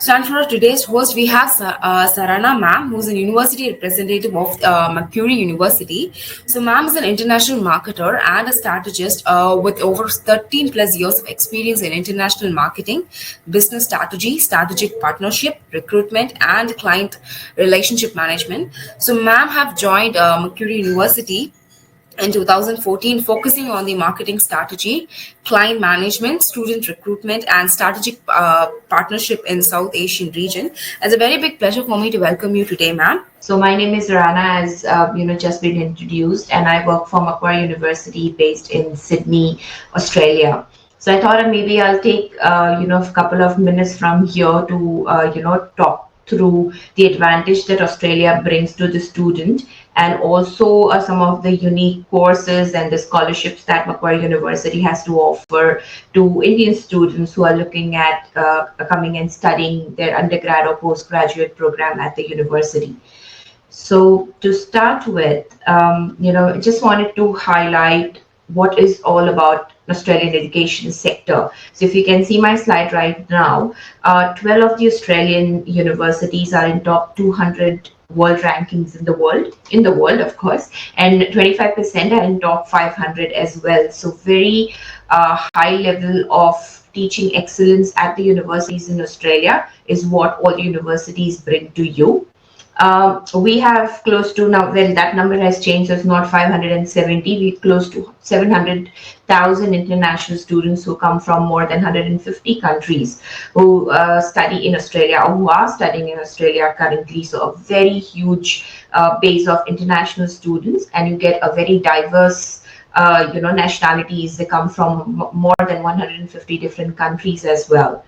So, and for today's host, we have Sarana ma'am, who's an university representative of Macquarie University. So, ma'am is an international marketer and a strategist with over 13 plus years of experience in international marketing, business strategy, strategic partnership, recruitment, and client relationship management. So, ma'am have joined Macquarie University in 2014, focusing on the marketing strategy, client management, student recruitment, and strategic partnership in South Asian region. It's a very big pleasure for me to welcome you today, ma'am. So my name is Rana, as just been introduced, and I work for Macquarie University, based in Sydney, Australia. So I thought maybe I'll take a couple of minutes from here to talk through the advantage that Australia brings to the student, and also some of the unique courses and the scholarships that Macquarie University has to offer to Indian students who are looking at coming and studying their undergrad or postgraduate program at the university. So to start with, I just wanted to highlight what is all about Australian education sector. So if you can see my slide right now, 12 of the Australian universities are in top 200 world rankings in the world, of course, and 25% are in top 500 as well. So very high level of teaching excellence at the universities in Australia is what all the universities bring to you. We have close to now, well, that number has changed. So it's not 570. We close to 700,000 international students who come from more than 150 countries who study in Australia or who are studying in Australia currently. So a very huge base of international students, and you get a very diverse nationalities. They come from more than 150 different countries as well.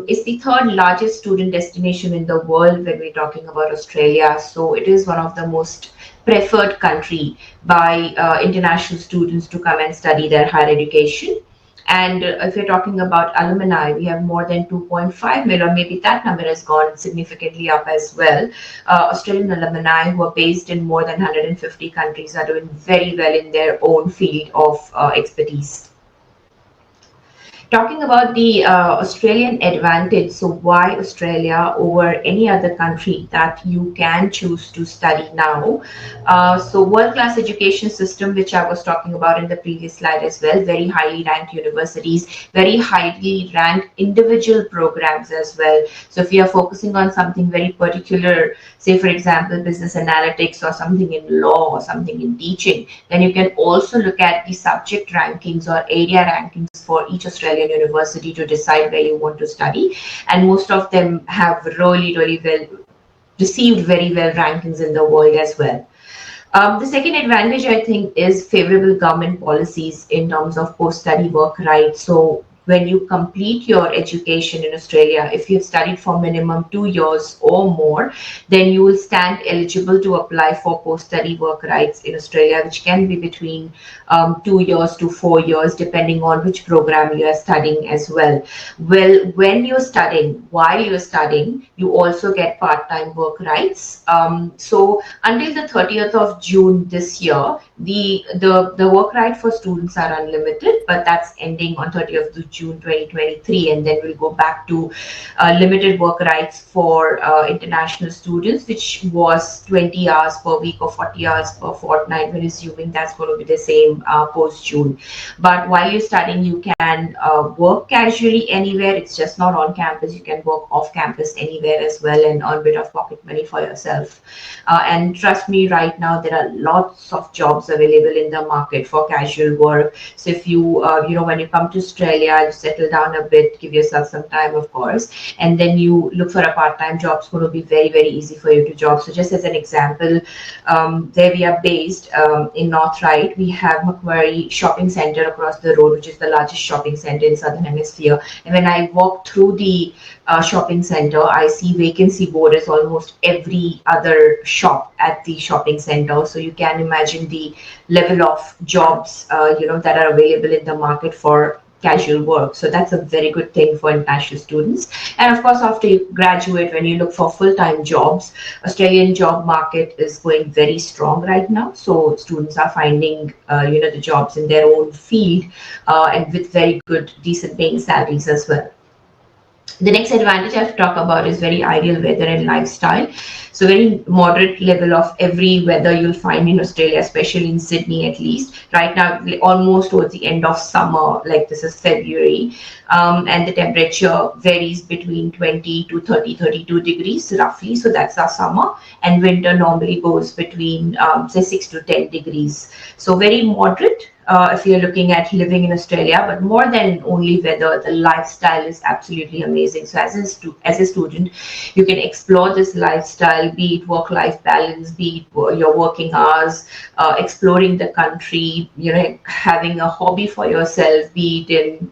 It's the third largest student destination in the world when we're talking about Australia. So it is one of the most preferred country by international students to come and study their higher education. And if you're talking about alumni, we have more than 2.5 million, or maybe that number has gone significantly up as well. Australian alumni who are based in more than 150 countries are doing very well in their own field of expertise. Talking about the Australian advantage, so why Australia over any other country that you can choose to study now? So world-class education system, which I was talking about in the previous slide as well, very highly ranked universities, very highly ranked individual programs as well. So if you are focusing on something very particular, say for example, business analytics or something in law or something in teaching, then you can also look at the subject rankings or area rankings for each Australian university to decide where you want to study, and most of them have really well received very well rankings in the world as well. The second advantage, I think, is favorable government policies in terms of post-study work rights. So when you complete your education in Australia, if you've studied for minimum 2 years or more, then you will stand eligible to apply for post-study work rights in Australia, which can be between 2 years to 4 years, depending on which program you are studying as well. Well, when you're studying, while you're studying, you also get part-time work rights. So until the 30th of June this year, the work right for students are unlimited, but that's ending on 30th of June 2023, and then we'll go back to limited work rights for international students, which was 20 hours per week or 40 hours per fortnight. We're assuming that's going to be the same post June. But while you're studying, you can work casually anywhere. It's just not on campus. You can work off campus anywhere as well and earn a bit of pocket money for yourself. And trust me, right now there are lots of jobs available in the market for casual work. So if you when you come to Australia, you settle down a bit, give yourself some time, of course, and then you look for a part-time job. It's going to be very easy for you to job. So just as an example, where we are based in North Ryde, we have Macquarie shopping center across the road, which is the largest shopping center in Southern Hemisphere. And when I walk through the shopping center, I see vacancy board as almost every other shop at the shopping center. So you can imagine the level of jobs that are available in the market for casual work. So that's a very good thing for international students. And of course, after you graduate, when you look for full-time jobs, Australian job market is going very strong right now. So students are finding the jobs in their own field and with very good, decent paying salaries as well. The next advantage I've talked about is very ideal weather and lifestyle. So very moderate level of every weather you'll find in Australia, especially in Sydney at least. Right now, almost towards the end of summer, like this is February, and the temperature varies between 20 to 30, 32 degrees roughly. So that's our summer, and winter normally goes between say 6 to 10 degrees. So very moderate if you're looking at living in Australia, but more than only weather, the lifestyle is absolutely amazing. So as a student, you can explore this lifestyle, be it work-life balance, be it your working hours, exploring the country, having a hobby for yourself, be it in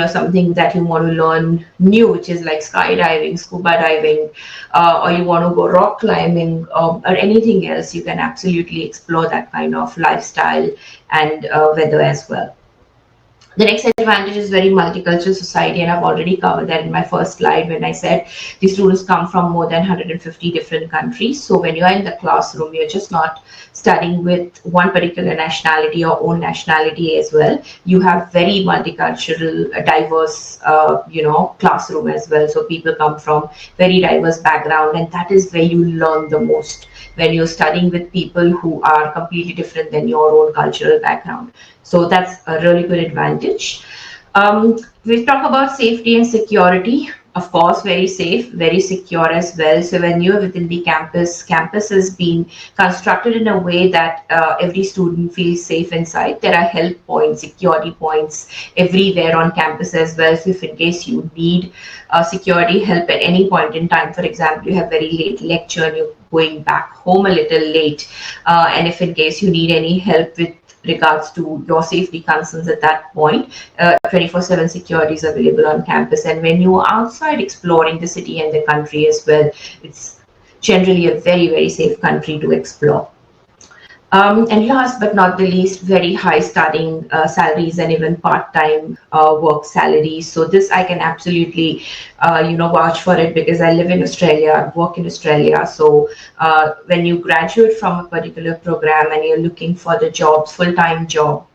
something that you want to learn new, which is like skydiving, scuba diving, or you want to go rock climbing, or anything else, you can absolutely explore that kind of lifestyle and weather as well. The next advantage is very multicultural society, and I've already covered that in my first slide when I said the students come from more than 150 different countries. So when you're in the classroom, you're just not studying with one particular nationality or own nationality as well. You have very multicultural, diverse, classroom as well. So people come from very diverse background, and that is where you learn the most when you're studying with people who are completely different than your own cultural background. So that's a really good advantage. We talk about safety and security. Of course, very safe, very secure as well. So when you're within the campus has been constructed in a way that every student feels safe inside. There are help points, security points everywhere on campus as well. So if in case you need security help at any point in time, for example, you have very late lecture and you're going back home a little late, and if in case you need any help with regards to your safety concerns at that point, 24/7 security is available on campus. And when you are outside exploring the city and the country as well, it's generally a very, very safe country to explore. And last but not the least, very high starting salaries and even part-time work salaries. So this I can absolutely, vouch for it because I live in Australia, work in Australia. So when you graduate from a particular program and you're looking for the jobs, full-time job,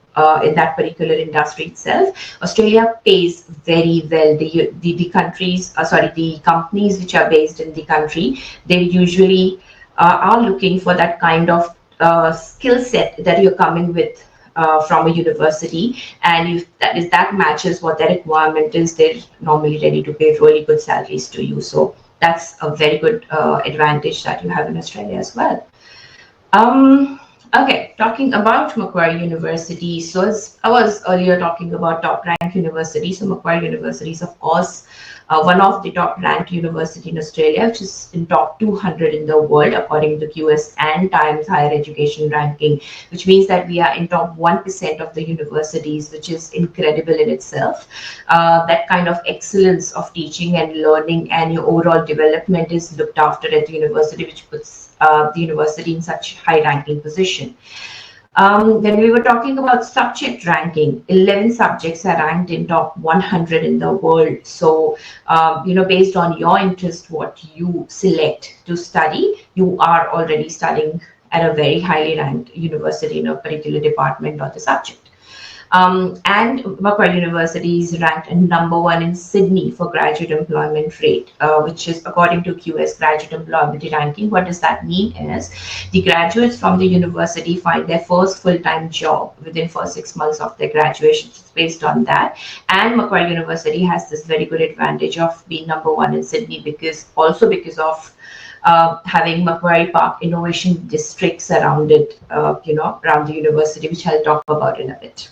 in that particular industry itself, Australia pays very well. The countries, the companies which are based in the country, they usually are looking for that kind of skill set that you're coming with from a university, and if that matches what their requirement is, they're normally ready to pay really good salaries to you. So that's a very good advantage that you have in Australia as well. Okay, talking about Macquarie University. So as I was earlier talking about top ranked universities, so Macquarie University is of course one of the top ranked university in Australia, which is in top 200 in the world according to QS and Times Higher Education ranking, which means that we are in top 1% of the universities, which is incredible in itself. That kind of excellence of teaching and learning and your overall development is looked after at the university, which puts the university in such high ranking position. When we were talking about subject ranking, 11 subjects are ranked in top 100 in the world. So, based on your interest, what you select to study, you are already studying at a very highly ranked university in a particular department or the subject. And Macquarie University is ranked number one in Sydney for graduate employment rate, which is according to QS graduate employment ranking. What does that mean is the graduates from the university find their first full-time job within first 6 months of their graduation. It's based on that. And Macquarie University has this very good advantage of being number one in Sydney because of having Macquarie Park Innovation Districts around it, around the university, which I'll talk about in a bit.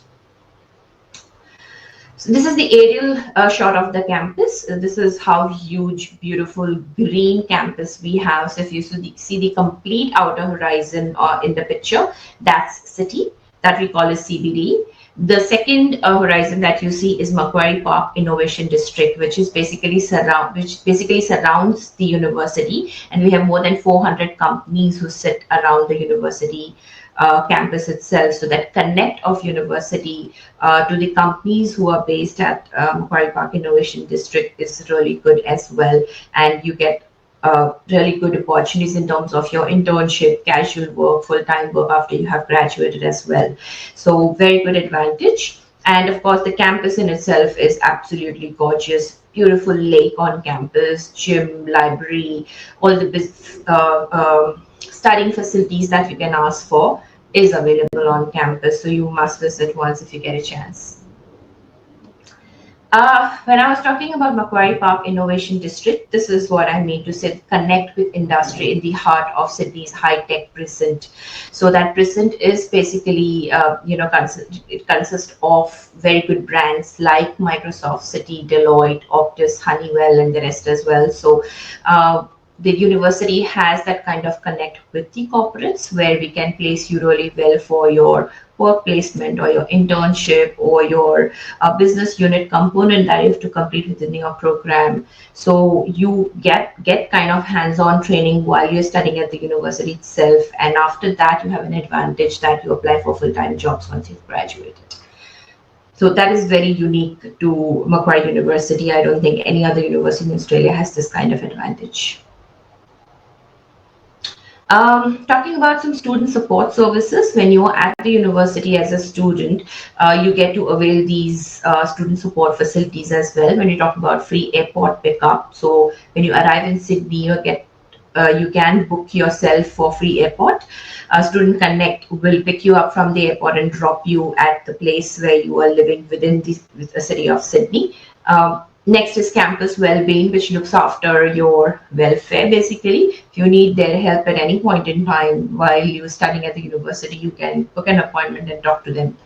So this is the aerial shot of the campus. This is how huge, beautiful green campus we have. So if you see the complete outer horizon in the picture, that's city that we call as CBD. The second horizon that you see is Macquarie Park Innovation District, which basically surrounds the university, and we have more than 400 companies who sit around the university campus itself. So that connect of university to the companies who are based at Macquarie Park Innovation District is really good as well, and you get really good opportunities in terms of your internship, casual work, full-time work after you have graduated as well. So very good advantage. And of course, the campus in itself is absolutely gorgeous. beautiful lake on campus, gym, library, all the studying facilities that you can ask for is available on campus. So you must visit once if you get a chance. When I was talking about Macquarie Park Innovation District, this is what I mean to say connect with industry in the heart of Sydney's high-tech precinct. So that precinct is basically, it consists of very good brands like Microsoft, Citi, Deloitte, Optus, Honeywell, and the rest as well. So the university has that kind of connect with the corporates where we can place you really well for your work placement or your internship or your business unit component that you have to complete within your program. So you get kind of hands-on training while you're studying at the university itself, and after that you have an advantage that you apply for full-time jobs once you've graduated. So that is very unique to Macquarie University. I don't think any other university in Australia has this kind of advantage. Talking about some student support services, when you're at the university as a student, you get to avail these student support facilities as well. When you talk about free airport pickup, so when you arrive in Sydney, you can book yourself for free airport. Student Connect will pick you up from the airport and drop you at the place where you are living within the city of Sydney. Next is campus well-being, which looks after your welfare basically. If you need their help at any point in time while you're studying at the university, you can book an appointment and talk to them.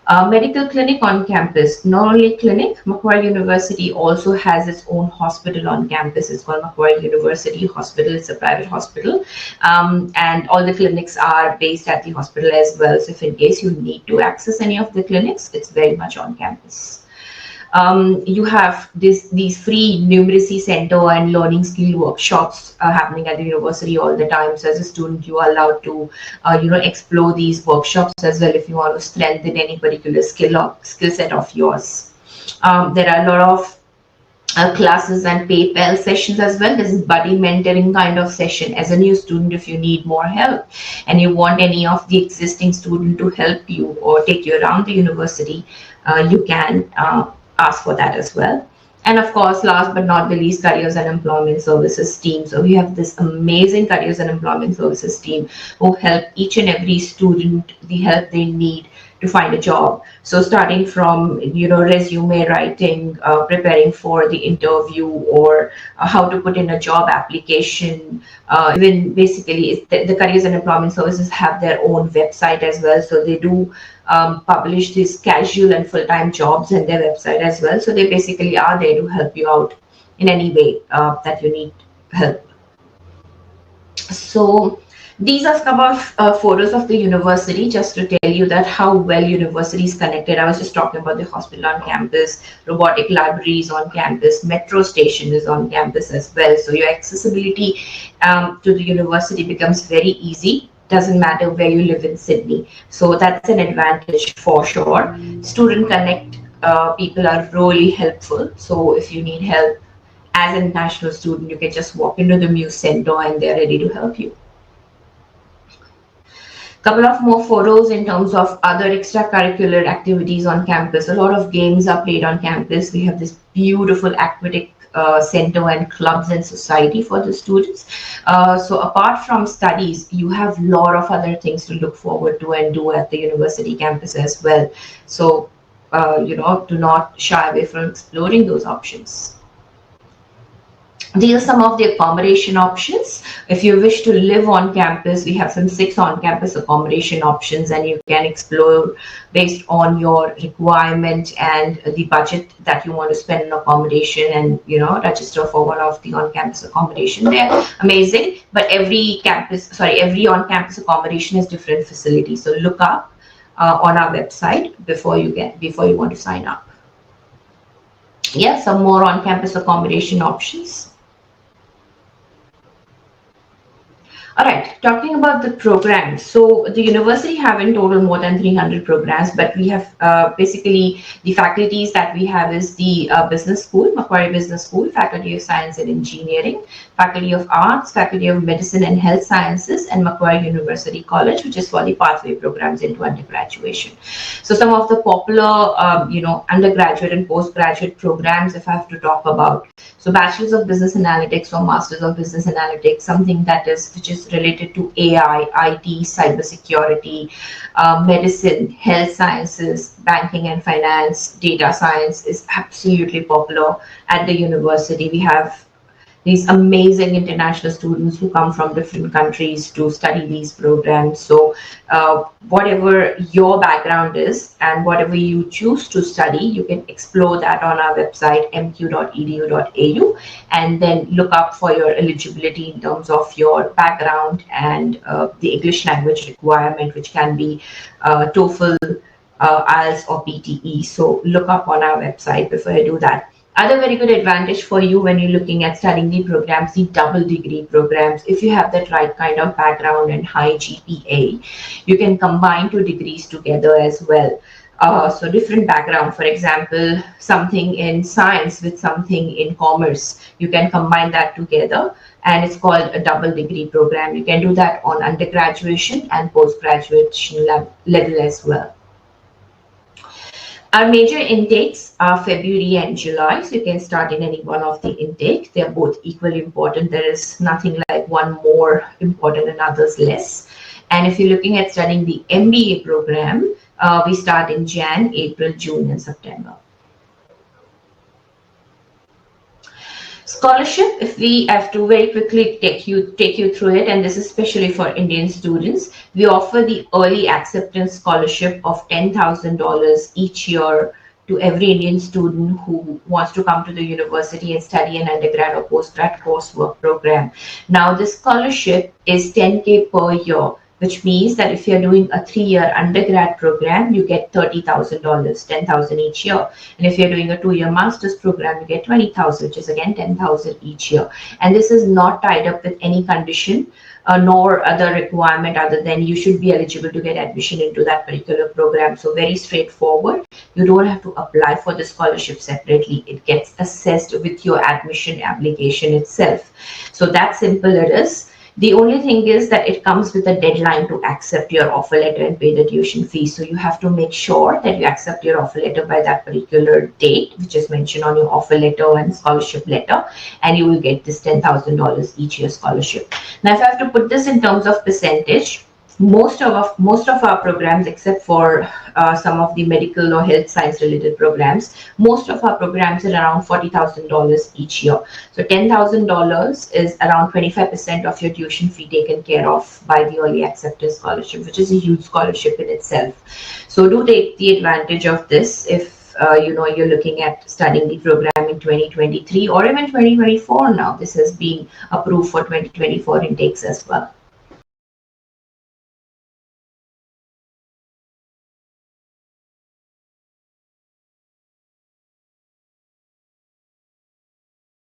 Medical clinic on campus. Not only clinic, Macquarie University also has its own hospital on campus. It's called Macquarie University Hospital. It's a private hospital. And all the clinics are based at the hospital as well. So if in case you need to access any of the clinics, it's very much on campus. You have these free numeracy center and learning skill workshops happening at the university all the time. So as a student, you are allowed to explore these workshops as well if you want to strengthen any particular skill set of yours. There are a lot of classes and PayPal sessions as well. This is buddy mentoring kind of session. As a new student, if you need more help and you want any of the existing student to help you or take you around the university, you can ask for that as well. And of course, last but not the least, careers and employment services team. So we have this amazing careers and employment services team who help each and every student the help they need to find a job. So starting from resume writing, preparing for the interview, or how to put in a job application. Even basically, the careers and employment services have their own website as well. So they do publish these casual and full-time jobs in their website as well. So they basically are there to help you out in any way that you need help. So these are some of photos of the university, just to tell you that how well university is connected. I was just talking about the hospital on campus, robotic libraries on campus, metro station is on campus as well. So your accessibility to the university becomes very easy. Doesn't matter where you live in Sydney. So that's an advantage for sure. Student Connect people are really helpful. So if you need help as an international student, you can just walk into the Muse Center and they're ready to help you. Couple of more photos in terms of other extracurricular activities on campus. A lot of games are played on campus. We have this beautiful aquatic center and clubs and society for the students. So apart from studies, you have a lot of other things to look forward to and do at the university campus as well. So, do not shy away from exploring those options. These are some of the accommodation options. If you wish to live on campus, we have some 6 on-campus accommodation options, and you can explore based on your requirement and the budget that you want to spend on accommodation, and register for one of the on-campus accommodation. They're amazing, but every on-campus accommodation has different facilities. So look up on our website before you want to sign up. Yeah, some more on-campus accommodation options. All right, talking about the programs. So the university have in total more than 300 programs, but we have basically the faculties that we have is the business school, Macquarie Business School, Faculty of Science and Engineering, Faculty of Arts, Faculty of Medicine and Health Sciences, and Macquarie University College, which is for the pathway programs into undergraduation. So some of the popular, undergraduate and postgraduate programs, if I have to talk about. So Bachelor's of Business Analytics or Masters of Business Analytics, something which is related to AI, IT, cybersecurity, medicine, health sciences, banking and finance, data science is absolutely popular at the university. We have these amazing international students who come from different countries to study these programs. So, whatever your background is and whatever you choose to study, you can explore that on our website mq.edu.au and then look up for your eligibility in terms of your background and the English language requirement, which can be TOEFL, IELTS, or PTE. So, look up on our website before you do that. Other very good advantage for you when you're looking at studying the programs, the double degree programs, if you have that right kind of background and high GPA, you can combine two degrees together as well. So different background, for example, something in science with something in commerce, you can combine that together and it's called a double degree program. You can do that on undergraduation and post-graduation level as well. Our major intakes are February and July, so you can start in any one of the intake. They're both equally important. There is nothing like one more important and others less. And if you're looking at studying the MBA program, we start in Jan, April, June, and September. Scholarship, if we have to very quickly take you through it, and this is especially for Indian students, we offer the early acceptance scholarship of $10,000 each year to every Indian student who wants to come to the university and study an undergrad or postgrad coursework program. Now, this scholarship is 10K per year, which means that if you're doing a 3-year undergrad program, you get $30,000, $10,000 each year. And if you're doing a 2-year master's program, you get $20,000, which is again $10,000 each year. And this is not tied up with any condition nor other requirement other than you should be eligible to get admission into that particular program. So very straightforward. You don't have to apply for the scholarship separately. It gets assessed with your admission application itself. So that simple it is. The only thing is that it comes with a deadline to accept your offer letter and pay the tuition fee. So you have to make sure that you accept your offer letter by that particular date, which is mentioned on your offer letter and scholarship letter, and you will get this $10,000 each year scholarship. Now, if I have to put this in terms of percentage, most of our programs, except for some of the medical or health science related programs, most of our programs are around $40,000 each year. So $10,000 is around 25% of your tuition fee taken care of by the early acceptance scholarship, which is a huge scholarship in itself. So do take the advantage of this if you're looking at studying the program in 2023 or even 2024 now. This has been approved for 2024 intakes as well.